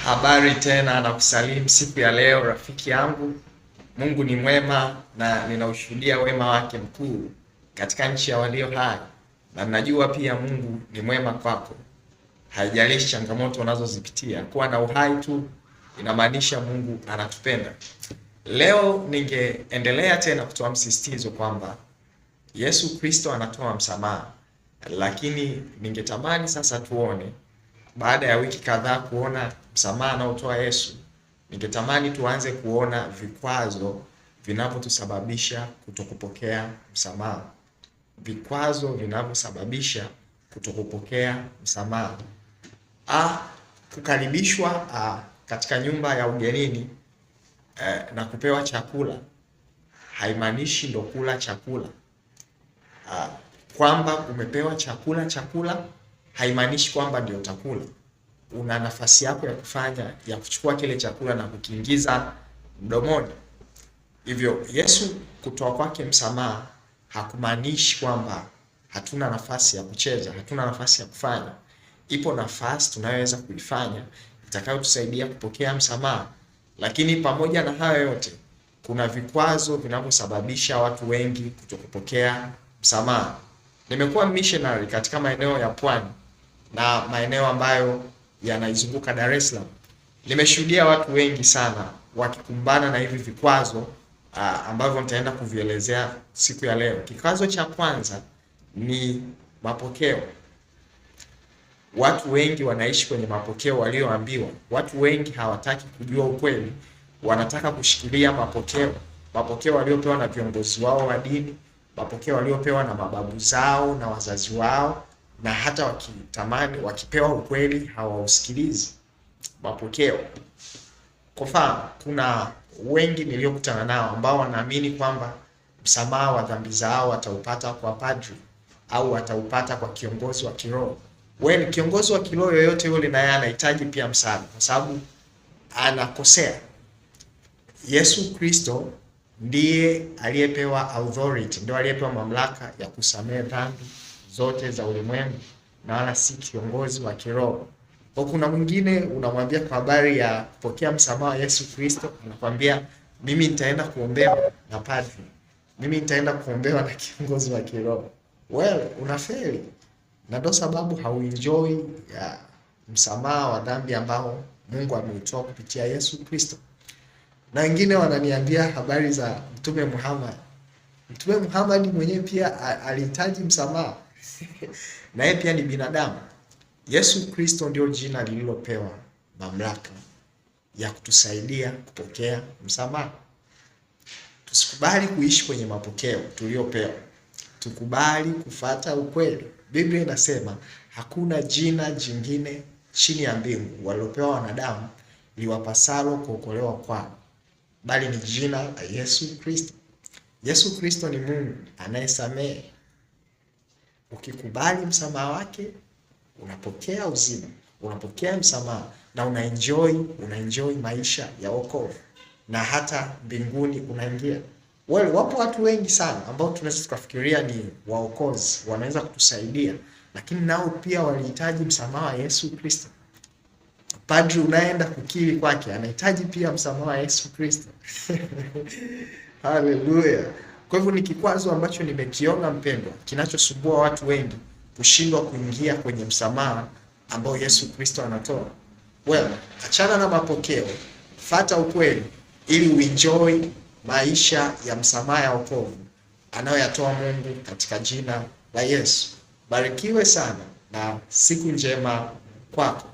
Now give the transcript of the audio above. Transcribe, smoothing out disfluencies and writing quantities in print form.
Habari tena na kusalimu siku ya leo rafiki yangu. Mungu ni mwema na ninaushuhudia wema wake mkuu katika nchi ya walio hai, na ninajua pia Mungu ni mwema kwako. Haijalishi changamoto unazozipitia, kuwa na uhai tu inamaanisha Mungu anatupenda. Leo ningeendelea tena kutoa msisitizo kwamba Yesu Kristo anatoa msamaha, lakini ningetamani sasa tuone, baada ya wiki kadhaa kuona msamaha anaotoa Yesu, ningetamani tuanze kuona vikwazo vinavyotusababisha kutokupokea msamaha. Vikwazo vinavyosababisha kutokupokea msamaha. Kukaribishwa katika nyumba ya ugenini na kupewa chakula haimaanishi ndo kula chakula. Kwamba umepewa chakula haimaanishi kwamba ndio utakula. Una nafasi yako ya kufanya, ya kuchukua kile chakula na kukiingiza mdomoni. Hivyo Yesu kutoa kwake msamaha hakumaanishi kwamba hatuna nafasi ya kucheza, hatuna nafasi ya kufanya. Ipo nafasi tunayoweza kuifanya itakayotusaidia kupokea msamaha. Lakini pamoja na hayo yote, kuna vikwazo vinavyosababisha watu wengi kutokupokea msamaha. Nimekuwa missionary katika maeneo ya Pwani na maeneo ambayo yanaizunguka Dar es Salaam. Nimeshuhudia watu wengi sana wakikumbana na hivi vikwazo ambavyo nitaenda kuvielezea siku ya leo. Kikwazo cha kwanza ni mapokeo. Watu wengi wanaishi kwenye mapokeo walioambiwa. Watu wengi hawataki kujua ukweli, wanataka kushikilia mapokeo waliopewa na viongozi wao wa dini, mapokeo waliopewa na mababu zao na wazazi wao, na hata wakipewa ukweli hawausikilizi mapokeo. Kwa mfano, kuna wengi niliokutana nao ambao wanaamini kwamba msamaha wa dhambi zao wataupata kwa padri au wataupata kwa kiongozi wa kiroho. Wewe kiongozi wa kiroho yoyote yule, naye anahitaji pia msaada kwa sababu anakosea. Yesu Kristo ndiye aliyepewa authority, ndio aliyepewa mamlaka ya kusamehe dhambi zote za ulimwengu, na wala si kiongozi wa kiroho. Kwa kuna mwingine unamwambia kwa habari ya kupokea msamaha Yesu Kristo, anakuambia mimi nitaenda kuombewa na padri, mimi nitaenda kuombewa na kiongozi wa kiroho. Well, unafeli. Na ndio sababu hauenjoy ya msamaha wa dhambi ambao Mungu ameutoa kupitia Yesu Kristo. Na wengine wananiambia habari za Mtume Muhammad. Mtume Muhammad mwenyewe pia alihitaji msamaha. Na yeye pia ni binadamu. Yesu Kristo ndio jina lililopewa mamlaka ya kutusaidia kupokea msamaha. Tusikubali kuishi kwenye mapokeo tuliopewa. Tukubali kufuata ukweli. Biblia inasema hakuna jina jingine chini ya mbingu walilopewa wanadamu liwapasalo kuokolewa kwao, bali ni jina la Yesu Kristo. Yesu Kristo ni Mungu anayesamehe. Ukikubali msamaha wake, unapokea uzima, unapokea msamaha na unaenjoy maisha ya wokovu, na hata mbinguni unaingia. Wapo watu wengi sana ambao tunaweza tukafikiria ni waokozi, wanaweza kutusaidia, lakini nao pia walihitaji msamaha wa Yesu Kristo. Padri unaenda kukiri kwake anahitaji pia msamaha wa Yesu Kristo. Haleluya. Kwa hivyo ni kikwazo ambacho nimekiona mpendwa, kinachosumbua watu wengi kushindwa kuingia kwenye msamaha ambao Yesu Kristo anatoa. Achana na mapokeo, fuata ukweli ili uenjoy maisha ya msamaha ya wokovu anayoyatoa Mungu katika jina la Yesu. Barikiwe sana na siku njema kwako.